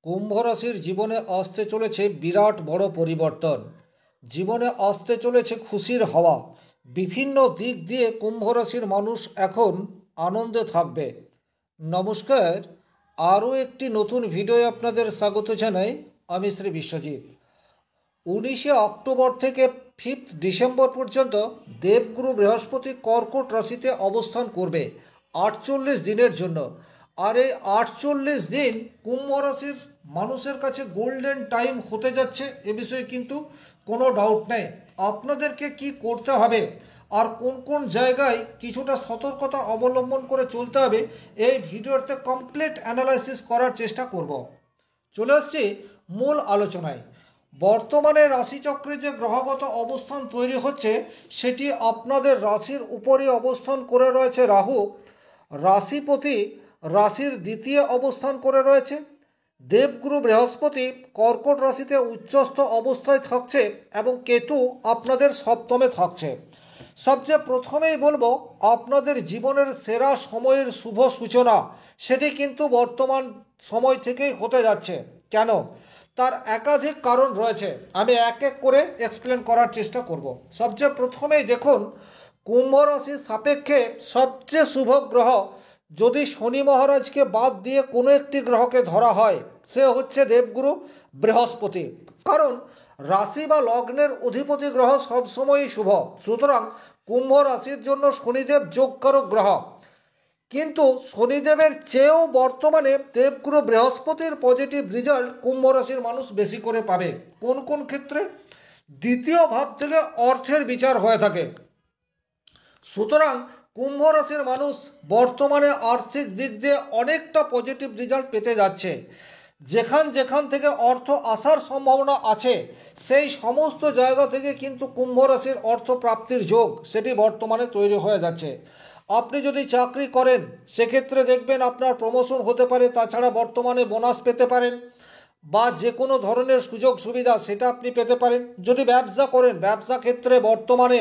কুম্ভ রাশির জীবনে আসতে চলেছে বিরাট বড় পরিবর্তন। জীবনে আসতে চলেছে খুশির হাওয়া। বিভিন্ন দিক দিয়ে কুম্ভ রাশির মানুষ এখন আনন্দে থাকবে। নমস্কার, আরও একটি নতুন ভিডিওয়ে আপনাদের স্বাগত জানাই। আমি শ্রী বিশ্বজিৎ। 19 অক্টোবর থেকে 5 ডিসেম্বর পর্যন্ত দেবগুরু বৃহস্পতি কর্কট রাশিতে অবস্থান করবে 48 দিনের জন্য। আর এই 48 দিন কুম্ভ রাশির মানুষের কাছে গোল্ডেন টাইম হতে যাচ্ছে, এ বিষয়ে কিন্তু কোনো ডাউট নেই। আপনাদেরকে কি করতে হবে আর কোন কোন জায়গায় কিছুটা সতর্কতা অবলম্বন করে চলতে হবে, এই ভিডিওতে কমপ্লিট অ্যানালাইসিস করার চেষ্টা করব। চলে আসছি মূল আলোচনায়। বর্তমানে রাশিচক্রে যে গ্রহগত অবস্থান তৈরি হচ্ছে, সেটি আপনাদের রাশির উপরই অবস্থান করে রয়েছে রাহু। রাশিপতি রাশির দ্বিতীয় অবস্থান করে রয়েছে। দেবগুরু বৃহস্পতি কর্কট রাশিতে উচ্চস্থ অবস্থায় থাকছে এবং কেতু আপনাদের সপ্তমে থাকছে। সবচেয়ে প্রথমেই বলবো, আপনাদের জীবনের সেরা সময়ের শুভ সূচনা সেটি কিন্তু বর্তমান সময় থেকেই হতে যাচ্ছে। কেন? তার একাধিক কারণ রয়েছে, আমি এক এক করে এক্সপ্লেন করার চেষ্টা করব। সবচেয়ে প্রথমেই দেখুন, কুম্ভ রাশির সাপেক্ষে সবচেয়ে শুভ গ্রহ যদি শনি মহারাজকে বাদ দিয়ে কোনো একটি গ্রহকে ধরা হয়, সে হচ্ছে দেবগুরু বৃহস্পতি। কারণ রাশি বা লগ্নের অধিপতি গ্রহ সবসময়ই শুভ। সুতরাং কুম্ভ রাশির জন্য শনিদেব যোগকারক গ্রহ। কিন্তু শনিদেবের চেয়েও বর্তমানে দেবগুরু বৃহস্পতির পজিটিভ রেজাল্ট কুম্ভ রাশির মানুষ বেশি করে পাবে। কোন কোন ক্ষেত্রে? দ্বিতীয় ভাব থেকে অর্থের বিচার হয়ে থাকে। সুতরাং কুম্ভ রাশির মানুষ বর্তমানে আর্থিক দিক দিয়ে অনেকটা পজিটিভ রেজাল্ট পেতে যাচ্ছে। যেখান থেকে অর্থ আসার সম্ভাবনা আছে, সেই সমস্ত জায়গা থেকে কিন্তু কুম্ভ রাশির অর্থ প্রাপ্তির যোগ সেটি বর্তমানে তৈরি হয়ে যাচ্ছে। আপনি যদি চাকরি করেন, সেক্ষেত্রে দেখবেন আপনার প্রমোশন হতে পারে, তাছাড়া বর্তমানে বোনাস পেতে পারেন বা যে কোনো ধরনের সুযোগ সুবিধা সেটা আপনি পেতে পারেন। যদি ব্যবসা করেন, ব্যবসা ক্ষেত্রে বর্তমানে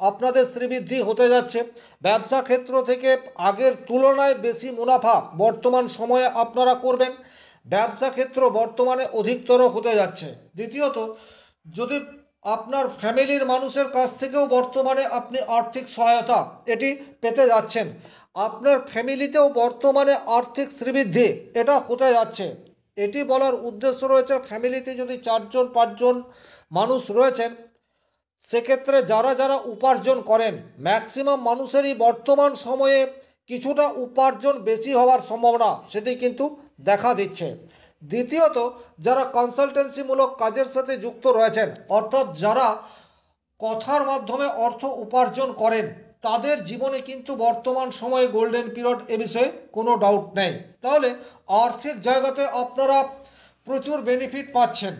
আপনাদের শ্রীবৃদ্ধি হতে যাচ্ছে। ব্যবসা ক্ষেত্র থেকে আগের তুলনায় বেশি মুনাফা বর্তমান সময়ে আপনারা করবেন। ব্যবসা ক্ষেত্র বর্তমানে অধিকতর হতে যাচ্ছে। দ্বিতীয়ত, যদি আপনার ফ্যামিলির মানুষের কাছ থেকেও বর্তমানে আপনি আর্থিক সহায়তা এটি পেতে যাচ্ছেন। আপনার ফ্যামিলিতেও বর্তমানে আর্থিক শ্রীবৃদ্ধি এটা হতে যাচ্ছে। এটি বলার উদ্দেশ্য রয়েছে, ফ্যামিলিতে যদি 4-5 মানুষ রয়েছেন, সেক্ষেত্রে যারা যারা উপার্জন করেন, ম্যাক্সিমাম মানুষেরই বর্তমান সময়ে কিছুটা উপার্জন বেশি হওয়ার সম্ভাবনা সেটি কিন্তু দেখা দিচ্ছে। দ্বিতীয়ত, যারা কনসালটেন্সিমূলক কাজের সাথে যুক্ত রয়েছেন, অর্থাৎ যারা কথার মাধ্যমে অর্থ উপার্জন করেন, তাদের জীবনে কিন্তু বর্তমান সময়ে গোল্ডেন পিরিয়ড, এ বিষয়ে কোনো ডাউট নেই। তাহলে আর্থিক জায়গাতে আপনারা প্রচুর বেনিফিট পাচ্ছেন।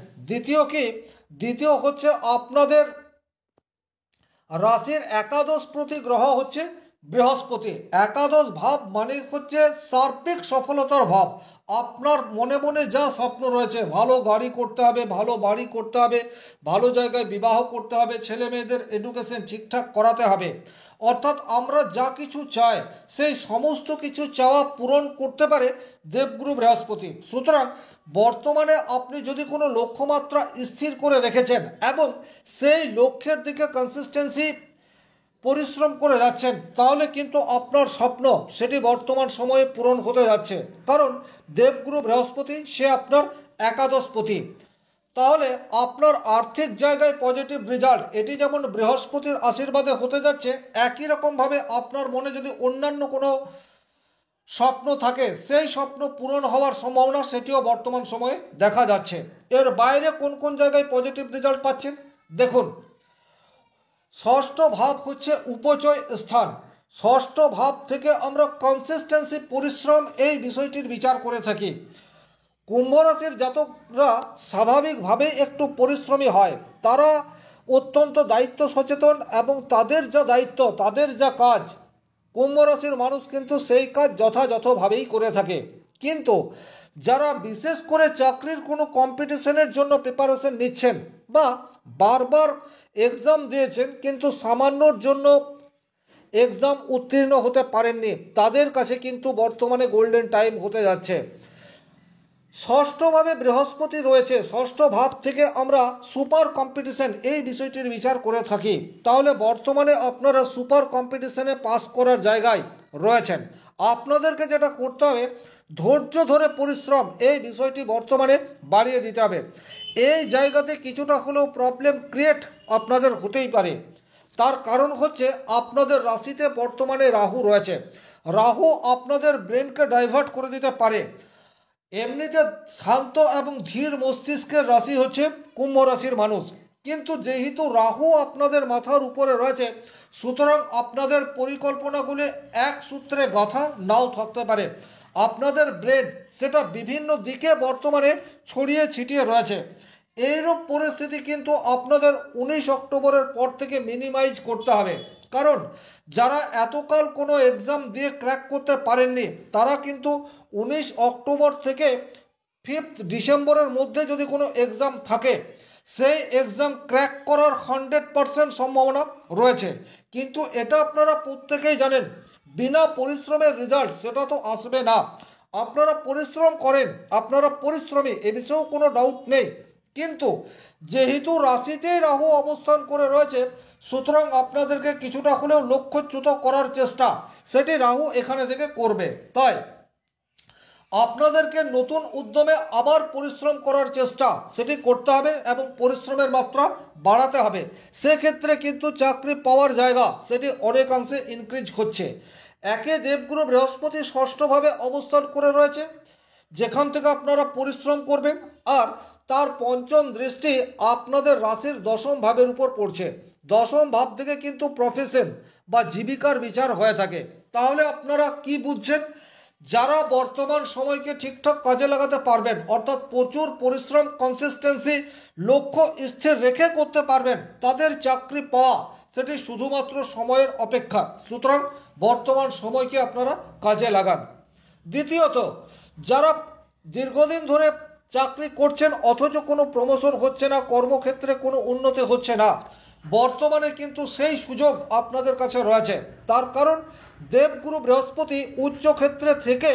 দ্বিতীয় হচ্ছে আপনাদের রাশির একাদশ প্রতি গ্রহ হচ্ছে বৃহস্পতি। একাদশ ভাব মানে হচ্ছে সার্বিক সফলতার ভাব। আপনার মনে মনে যা স্বপ্ন রয়েছে, ভালো গাড়ি করতে হবে, ভালো বাড়ি করতে হবে, ভালো জায়গায় বিবাহ করতে হবে, ছেলে মেয়েদের এডুকেশন ঠিকঠাক করাতে হবে, অর্থাৎ আমরা যা কিছু চাই সেই সমস্ত কিছু চাওয়া পূরণ করতে পারে দেবগুরু বৃহস্পতি। সুতরাং বর্তমানে আপনি যদি কোনো লক্ষ্যমাত্রা স্থির করে রেখেছেন এবং সেই লক্ষ্যের দিকে কনসিস্টেন্সি পরিশ্রম করে যাচ্ছেন, তাহলে কিন্তু আপনার স্বপ্ন সেটি বর্তমান সময়ে পূরণ হতে যাচ্ছে। কারণ দেবগুরু বৃহস্পতি সে আপনার একাদশপতি। তাহলে আপনার আর্থিক জায়গায় পজিটিভ রেজাল্ট এটি যেমন বৃহস্পতির আশীর্বাদে হতে যাচ্ছে, একই রকমভাবে আপনার মনে যদি অন্যান্য কোনো স্বপ্ন থাকে, সেই স্বপ্ন পূরণ হওয়ার সম্ভাবনা সেটিও বর্তমান সময়ে দেখা যাচ্ছে। এর বাইরে কোন কোন জায়গায় পজিটিভ রেজাল্ট পাচ্ছেন দেখুন। ষষ্ঠ ভাব হচ্ছে উপচয় স্থান। ষষ্ঠ ভাব থেকে আমরা কনসিস্টেন্সি, পরিশ্রম, এই বিষয়টির বিচার করে থাকি। কুম্ভ রাশির জাতকরা স্বাভাবিকভাবে একটু পরিশ্রমী হয়। তারা অত্যন্ত দায়িত্ব সচেতন এবং তাদের যা দায়িত্ব, তাদের যা কাজ, কুম্ভ রাশির মানুষ কিন্তু সেই কাজ যথাযথভাবেই করে থাকে। কিন্তু যারা বিশেষ করে চাকরির কোনো কম্পিটিশনের জন্য প্রিপারেশন নিচ্ছেন বা বারবার এক্সাম দিয়েছেন কিন্তু সামান্যর জন্য এক্সাম উত্তীর্ণ হতে পারেননি, তাদের কাছে কিন্তু বর্তমানে গোল্ডেন টাইম হতে যাচ্ছে। ষষ্ঠভাবে বৃহস্পতি রয়েছে, ষষ্ঠ ভাব থেকে আমরা সুপার কম্পিটিশন এই বিষয়টির বিচার করে থাকি। তাহলে বর্তমানে আপনারা সুপার কম্পিটিশনে পাস করার জায়গায় রয়েছেন। আপনাদেরকে যেটা করতে হবে, ধৈর্য ধরে পরিশ্রম, এই বিষয়টি বর্তমানে বাড়িয়ে দিতে হবে। এই জায়গাতে কিছুটা হলেও প্রবলেম ক্রিয়েট আপনাদের হতেই পারে। তার কারণ হচ্ছে আপনাদের রাশিতে বর্তমানে রাহু রয়েছে। রাহু আপনাদের ব্রেনকে ডাইভার্ট করে দিতে পারে। এমনিতে শান্ত এবং ধীর মস্তিষ্কের রাশি হচ্ছে কুম্ভ রাশির মানুষ, কিন্তু যেহেতু রাহু আপনাদের মাথার উপরে রয়েছে, সুতরাং আপনাদের পরিকল্পনাগুলি এক সূত্রে গাঁথা নাও থাকতে পারে। আপনাদের ব্রেন সেটা বিভিন্ন দিকে বর্তমানে ছড়িয়ে ছিটিয়ে রয়েছে। এইরূপ পরিস্থিতি কিন্তু আপনাদের 19 অক্টোবরের পর থেকে মিনিমাইজ করতে হবে। কারণ যারা এতকাল কোনো এক্সাম দিয়ে ক্র্যাক করতে পারেননি, তারা কিন্তু 19 অক্টোবর থেকে 5 ডিসেম্বরের মধ্যে যদি কোনো এক্সাম থাকে, সেই এক্সাম ক্র্যাক করার 100% সম্ভাবনা রয়েছে। কিন্তু এটা আপনারা প্রত্যেকেই জানেন, বিনা পরিশ্রমের রেজাল্ট সেটা তো আসবে না। আপনারা পরিশ্রম করেন, আপনারা পরিশ্রমী, এ বিষয়েও কোনো ডাউট নেই। কিন্তু যেহেতু রাশিতেই রাহু অবস্থান করে রয়েছে, সুতরাং আপনাদেরকে কিছুটা হলেও লক্ষ্যচ্যুত করার চেষ্টা সেটি রাহু এখানে থেকে করবে। তাই আপনাদেরকে নতুন উদ্যমে আবার পরিশ্রম করার চেষ্টা সেটি করতে হবে এবং পরিশ্রমের মাত্রা বাড়াতে হবে। সেক্ষেত্রে কিন্তু চাকরি পাওয়ার জায়গা সেটি অনেকাংশে ইনক্রিজ হচ্ছে। একে দেবগুরু বৃহস্পতি ষষ্ঠভাবে অবস্থান করে রয়েছে, যেখান থেকে আপনারা পরিশ্রম করবেন, আর তার পঞ্চম দৃষ্টি আপনাদের রাশির দশম ভাবের উপর পড়ছে। দশম ভাব থেকে কিন্তু প্রফেশন বা জীবিকার বিচার হয়ে থাকে। তাহলে আপনারা কি বুঝছেন? যারা বর্তমান সময়কে ঠিকঠাক কাজে লাগাতে পারবেন, অর্থাৎ প্রচুর পরিশ্রম, কনসিস্টেন্সি, লক্ষ্য স্থির রেখে করতে পারবেন, তাদের চাকরি পাওয়া সেটি শুধুমাত্র সময়ের অপেক্ষা। সুতরাং বর্তমান সময়কে আপনারা কাজে লাগান। দ্বিতীয়ত, যারা দীর্ঘদিন ধরে চাকরি করছেন অথচ কোনো প্রমোশন হচ্ছে না, কর্মক্ষেত্রে কোনো উন্নতি হচ্ছে না, বর্তমানে কিন্তু সেই সুযোগ আপনাদের কাছে রয়েছে। তার কারণ দেবগুরু বৃহস্পতি উচ্চক্ষেত্রে থেকে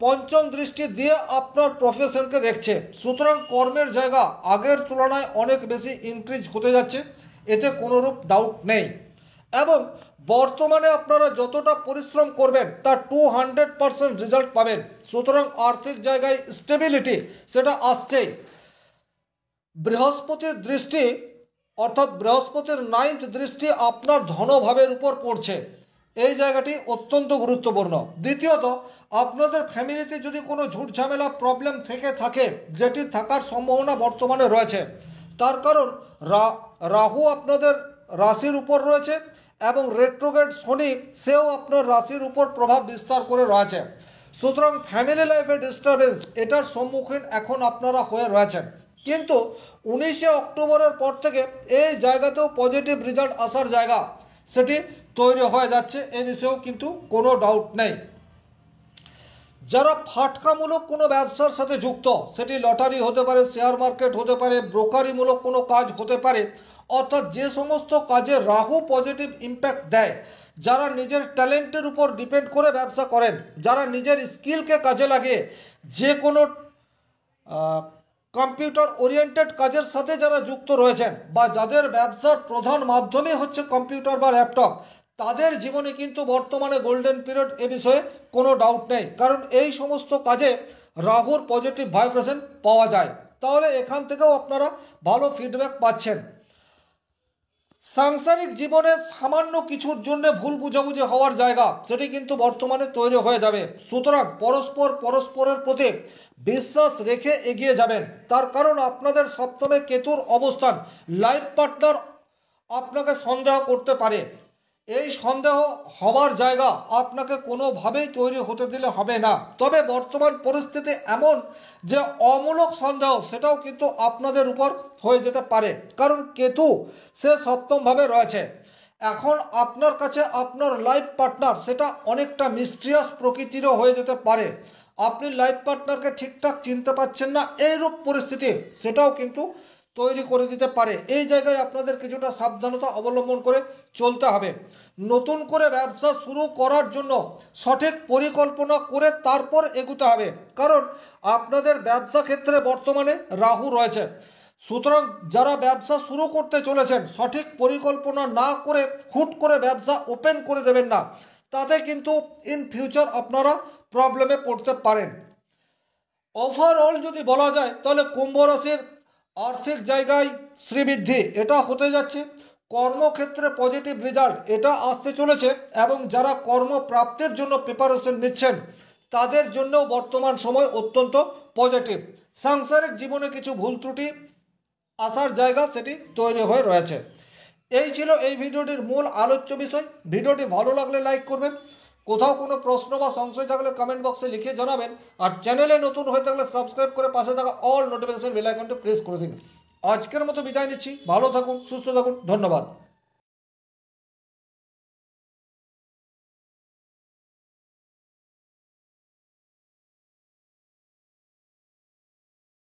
পঞ্চম দৃষ্টি দিয়ে আপনার প্রফেশনকে দেখছে। সুতরাং কর্মের জায়গা আগের তুলনায় অনেক বেশি ইনক্রিজ হতে যাচ্ছে, এতে কোনোরূপ ডাউট নেই। এবং বর্তমানে আপনারা যতটা পরিশ্রম করবেন তার 200% রেজাল্ট পাবেন। সুতরাং আর্থিক জায়গায় স্টেবিলিটি সেটা আসছেই। বৃহস্পতির দৃষ্টি, অর্থাৎ বৃহস্পতির 9th দৃষ্টি আপনার ধনভাবের উপর পড়ছে, এই জায়গাটি অত্যন্ত গুরুত্বপূর্ণ। দ্বিতীয়ত, আপনাদের ফ্যামিলিতে যদি কোনো ঝুট ঝামেলা প্রবলেম থেকে থাকে, যেটি থাকার সম্ভাবনা বর্তমানে রয়েছে, তার কারণ রাহু আপনাদের রাশির উপর রয়েছে এবং রেট্রোগ্রেড শনি সেও আপনার রাশির উপর প্রভাব বিস্তার করে রয়েছে। সুতরাং ফ্যামিলি লাইফে ডিস্টারবেন্স এটার সম্মুখীন এখন আপনারা হয়ে রয়েছেন। কিন্তু 19 অক্টোবরের পর থেকে এই জায়গাতেও পজিটিভ রেজাল্ট আসার জায়গা সেটি তৈরি হয়ে যাচ্ছে, এ বিষয়েও কিন্তু কোনো ডাউট নেই। যারা ফাটকামূলক কোনো ব্যবসার সাথে যুক্ত, সেটি লটারি হতে পারে, শেয়ার মার্কেট হতে পারে, ব্রোকারিমূলক কোনো কাজ হতে পারে, অর্থাৎ যে সমস্ত কাজে রাহু পজিটিভ ইম্প্যাক্ট দেয়, যারা নিজের ট্যালেন্টের উপর ডিপেন্ড করে ব্যবসা করেন, যারা নিজের স্কিলকে কাজে লাগিয়ে যে কোনো কম্পিউটার ওরিয়েন্টেড কাজের সাথে যারা যুক্ত রয়েছেন, বা যাদের ব্যবসার প্রধান মাধ্যমই হচ্ছে কম্পিউটার বা ল্যাপটপ, তাদের জীবনে কিন্তু বর্তমানে গোল্ডেন পিরিয়ড, এ বিষয়ে কোনো ডাউট নেই। কারণ এই সমস্ত কাজে রাহুর পজিটিভ ভাইব্রেশন পাওয়া যায়। তাহলে এখান থেকেও আপনারা ভালো ফিডব্যাক পাচ্ছেন। সাংসারিক জীবনে সামান্য কিছুর জন্য ভুল বুঝাবুঝি হওয়ার জায়গা সেটি কিন্তু বর্তমানে তৈরি হয়ে যাবে। সুতরাং পরস্পরের প্রতি বিশ্বাস রেখে এগিয়ে যাবেন। তার কারণ আপনাদের সপ্তমে কেতুর অবস্থান, লাইফ পার্টনার আপনাকে সন্দেহ করতে পারে। এই সন্দেহ হওয়ার জায়গা আপনাকে কোনোভাবেই তৈরি হতে দিলে হবে না। তবে বর্তমান পরিস্থিতি এমন যে অমূলক সন্দেহ সেটাও কিন্তু আপনাদের উপর হয়ে যেতে পারে, কারণ কেতু সে সপ্তমভাবে রয়েছে। এখন আপনার কাছে আপনার লাইফ পার্টনার সেটা অনেকটা মিস্ট্রিয়াস প্রকৃতিরও হয়ে যেতে পারে। আপনি লাইফ পার্টনারকে ঠিকঠাক চিনতে পারছেন না, এইরূপ পরিস্থিতি সেটাও কিন্তু তৈরি করে দিতে পারে। এই জায়গায় আপনাদের কিছুটা সাবধানতা অবলম্বন করে চলতে হবে। নতুন করে ব্যবসা শুরু করার জন্য সঠিক পরিকল্পনা করে তারপর এগোতে হবে, কারণ আপনাদের ব্যবসা ক্ষেত্রে বর্তমানে রাহু রয়েছে। সুতরাং যারা ব্যবসা শুরু করতে চলেছেন, সঠিক পরিকল্পনা না করে হুট করে ব্যবসা ওপেন করে দেবেন না, তাতে কিন্তু ইন ফিউচার আপনারা প্রবলেমে পড়তে পারেন। ওভারঅল যদি বলা যায় তাহলে কুম্ভ রাশির আর্থিক জায়গায় শ্রীবৃদ্ধি এটা হতে যাচ্ছে, কর্মক্ষেত্রে পজিটিভ রেজাল্ট এটা আসতে চলেছে, এবং যারা কর্মপ্রাপ্তির জন্য প্রিপারেশন নিচ্ছেন তাদের জন্যও বর্তমান সময় অত্যন্ত পজিটিভ। সাংসারিক জীবনে কিছু ভুল ত্রুটি আসার জায়গা সেটি তৈরি হয়ে রয়েছে। এই ছিল এই ভিডিওটির মূল আলোচ্য বিষয়। ভিডিওটি ভালো লাগলে লাইক করবেন, কোথাও কোনো প্রশ্ন বা সংশয় থাকলে কমেন্ট বক্সে লিখে জানাবেন, আর চ্যানেলে নতুন হয়ে থাকলে সাবস্ক্রাইব করে পাশে থাকা অল নোটিফিকেশন বেল আইকনটি প্রেস করে দিন। আজকের মতো বিদায় নিচ্ছি, ভালো থাকুন, সুস্থ থাকুন, ধন্যবাদ।